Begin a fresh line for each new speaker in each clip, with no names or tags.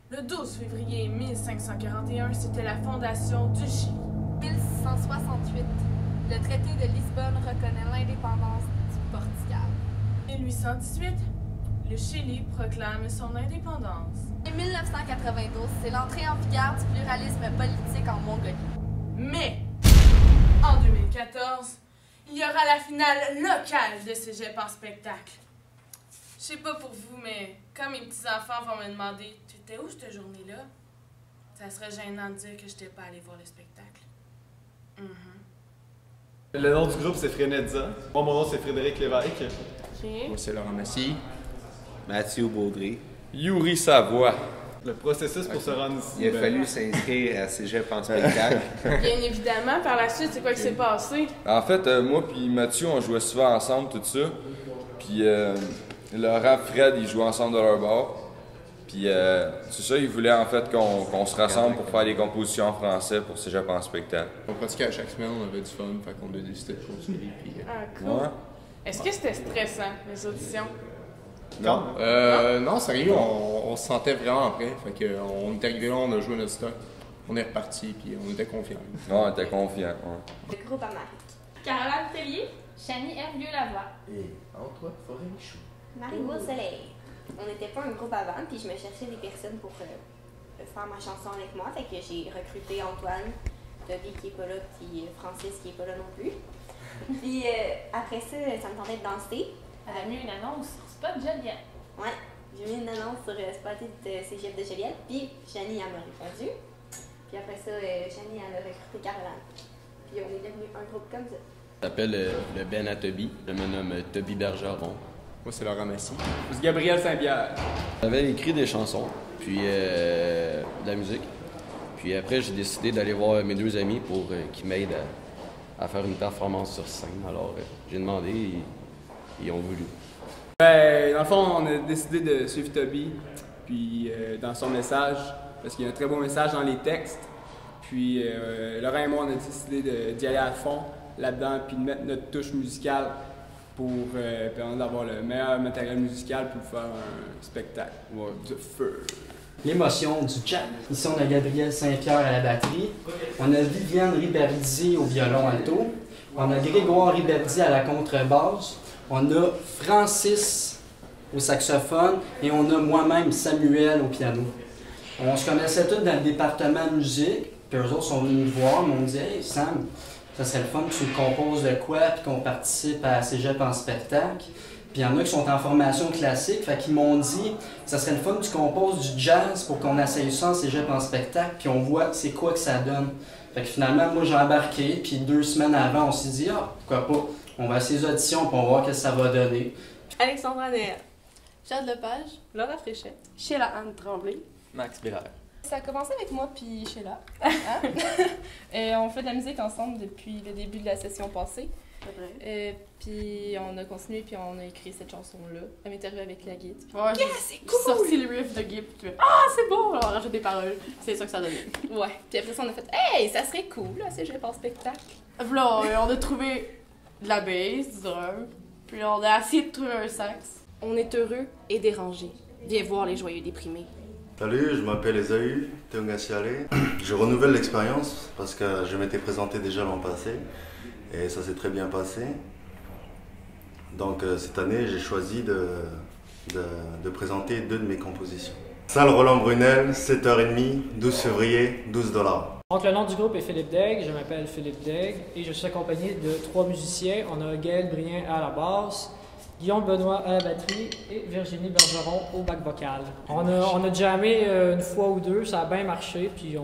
Le 12 février 1541, c'était la fondation du Chili.
1668, le traité de Lisbonne reconnaît l'indépendance du Portugal.
1818, le Chili proclame son indépendance.
En 1992, c'est l'entrée en vigueur du pluralisme politique en Mongolie.
Mais, en 2014, il y aura la finale locale de Cégep en spectacle. Je sais pas pour vous, mais quand mes petits-enfants vont me demander « Tu étais où cette journée-là? » Ça serait gênant de dire que je n'étais pas allé voir le spectacle.
Le nom du groupe, c'est Frenetza. Moi, mon nom, c'est Frédéric Lévesque.
Moi, c'est Laurent Massy.
Mathieu Baudry.
Yuri Savoie.
Le processus pour se rendre ici.
Il a fallu s'inscrire à Cégep en spectacle.
Bien évidemment, par la suite, c'est quoi qui s'est passé?
En fait, moi puis Mathieu, on jouait souvent ensemble, tout ça. Puis Laurent, Fred, ils jouaient ensemble de leur bar. Puis c'est ça, ils voulaient en fait qu'on se rassemble pour faire des compositions en français pour Cégep en spectacle.
On pratiquait à chaque semaine, on avait du fun, fait qu'on a décidé de continuer. Puis,
Ah, cool.
Ouais.
Est-ce que c'était stressant, les auditions?
Non. Non, sérieux, on se sentait vraiment prêt. Fait que on est arrivé là, on a joué notre stock, on est reparti, puis on était confiants.
Ouais, on était confiants. Ouais.
Le groupe Amérique.
Caroline Tellier, Chanie Hervieux-Lavoie.
Et Antoine Forêt-Michaud.
Marie-Beau Soleil. On n'était pas un groupe avant, puis je me cherchais des personnes pour faire ma chanson avec moi. Fait que j'ai recruté Antoine, Toby qui est pas là, puis Francis qui est pas là non plus. Puis après ça me tentait de danser.
Elle a mis une annonce sur Spot Joliette.
Ouais, j'ai mis une annonce sur Spotted Cégep de Joliette, puis Chanie elle m'a répondu. Puis après ça, Chanie elle a recruté Caroline. Puis on est devenu un groupe comme ça.
Je m'appelle le Ben à Toby. Je me nomme Toby Bergeron.
Moi, c'est Laurent Massy.
C'est Gabriel Saint-Pierre.
J'avais écrit des chansons, puis de la musique. Puis après, j'ai décidé d'aller voir mes deux amis pour qu'ils m'aident à faire une performance sur scène. Alors, j'ai demandé et ils ont voulu.
Ben, dans le fond, on a décidé de suivre Toby, puis dans son message, parce qu'il y a un très beau message dans les textes. Puis Laurent et moi, on a décidé d'y aller à fond là-dedans, puis de mettre notre touche musicale pour permettre d'avoir le meilleur matériel musical pour faire un spectacle de feu.
L'émotion du jazz. Ici, on a Gabriel Saint-Pierre à la batterie. On a Viviane Riberdi au violon alto. On a Grégoire Riberdi à la contrebasse. On a Francis au saxophone. Et on a moi-même Samuel au piano. On se connaissait tous dans le département de musique. Puis eux autres sont venus me voir et m'ont dit « Hey Sam, ça serait le fun que tu me composes de quoi puis qu'on participe à Cégep en spectacle. » Puis il y en a qui sont en formation classique, fait qu'ils m'ont dit « Ça serait le fun que tu composes du jazz pour qu'on essaye ça en Cégep en spectacle puis on voit c'est quoi que ça donne. » Fait que finalement, moi j'ai embarqué puis 2 semaines avant, on s'est dit « Ah, pourquoi pas, on va essayer les auditions puis on va voir ce que ça va donner. »
Alexandra Néel.
Jade Lepage,
Laura Fréchette.
Sheila Anne Tremblay.
Max Biraire.
Ça a commencé avec moi puis Sheila. Et on fait de la musique ensemble depuis le début de la session passée. Puis on a continué puis on a écrit cette chanson-là. Elle m'est arrivée avec la guitare.
Ouais,
c'est cool!
J'ai sorti le riff de Gip, puis tu fais ah, c'est beau! Alors on rajoute des paroles. C'est ça que ça donne.
Ouais. Puis après ça, on a fait hey, ça serait cool, là, Cégep en spectacle.
Là, on a trouvé de la bass, du drum, puis on a essayé de trouver un sax.
On est heureux et dérangé. Viens voir les joyeux déprimés.
Salut, je m'appelle Esaü Teongasiale. Je renouvelle l'expérience parce que je m'étais présenté déjà l'an passé et ça s'est très bien passé. Donc cette année, j'ai choisi de présenter 2 de mes compositions. Salle Roland Brunel, 7h30, 12 février, $12.
Donc le nom du groupe est Philippe Daigle, je m'appelle Philippe Daigle et je suis accompagné de 3 musiciens. On a Gaël Brien à la basse, Guillaume Benoît à la batterie et Virginie Bergeron au back vocal. On a jammé une fois ou 2, ça a bien marché, puis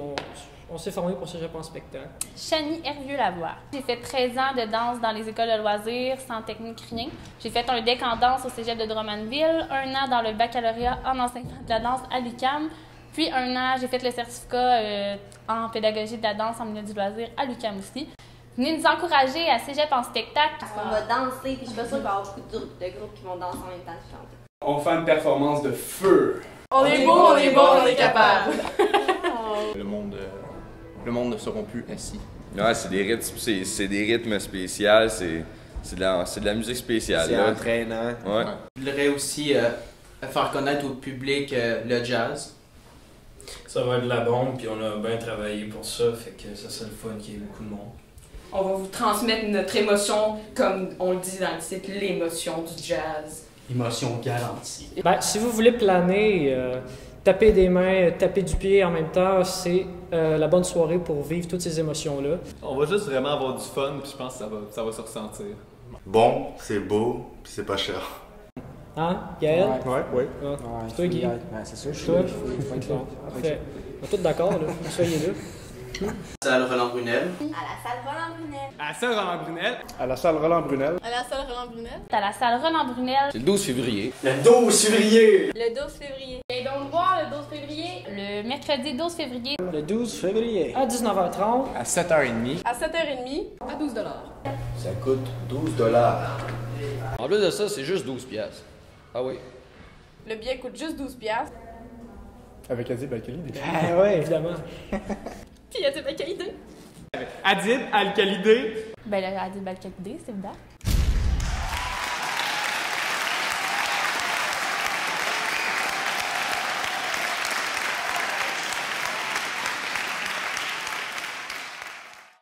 on s'est formé pour Cégep en spectacle.
Chanie Hervieux-Lavoie. J'ai fait 13 ans de danse dans les écoles de loisirs, sans technique, rien. J'ai fait un deck en danse au Cégep de Drummondville, 1 an dans le baccalauréat en enseignement de la danse à l'UQAM, puis 1 an, j'ai fait le certificat en pédagogie de la danse en milieu du loisir à l'UQAM aussi. Venez nous encourager à Cégep en spectacle.
Parce qu'on va danser, puis je suis pas sûre qu'il va y avoir beaucoup de groupes qui vont danser en même temps que chanter.
On fait une performance de feu.
On est beau, on est bon, on est capable.
Le monde ne seront plus assis.
Ouais, c'est des rythmes spéciaux, c'est de la musique spéciale.
C'est
là.
entraînant.
Ouais.
Je voudrais aussi faire connaître au public le jazz. Ça va être de la bombe, puis on a bien travaillé pour ça, fait que ça serait le fun qu'il y ait beaucoup de monde.
On va vous transmettre notre émotion, comme on le dit dans le titre, l'émotion du jazz.
Émotion garantie.
Ben, si vous voulez planer, taper des mains, taper du pied en même temps, c'est la bonne soirée pour vivre toutes ces émotions-là.
On va juste vraiment avoir du fun, puis je pense que ça va se ressentir.
Bon, c'est beau, puis c'est pas cher.
Hein, Gaël?
Ouais.
Puis toi, Guy?
Ben, c'est sûr,
Toi? Bon, parfait. On est tous d'accord, là. Soyez là.
Salle Roland Brunel.
À la salle Roland Brunel.
À la salle Roland Brunel.
À la salle Roland Brunel.
À la salle Roland Brunel.
C'est à la salle Roland Brunel.
C'est le 12 février.
Le 12 février!
Le 12 février.
Et donc voir le 12 février. Le mercredi 12 février.
Le 12 février.
À 19h30.
À 7h30.
À 7h30.
À 12 $.
Ça coûte 12 $.
En plus de ça, c'est juste 12 piastres. Ah oui.
Le billet coûte juste 12 piastres.
Avec Adib Al-Khalidi.
Ah ouais, évidemment.
Puis il y a des qualités.
Adib Al-Khalidi.
Ben, le Adib Al-Khalidi, c'est évident.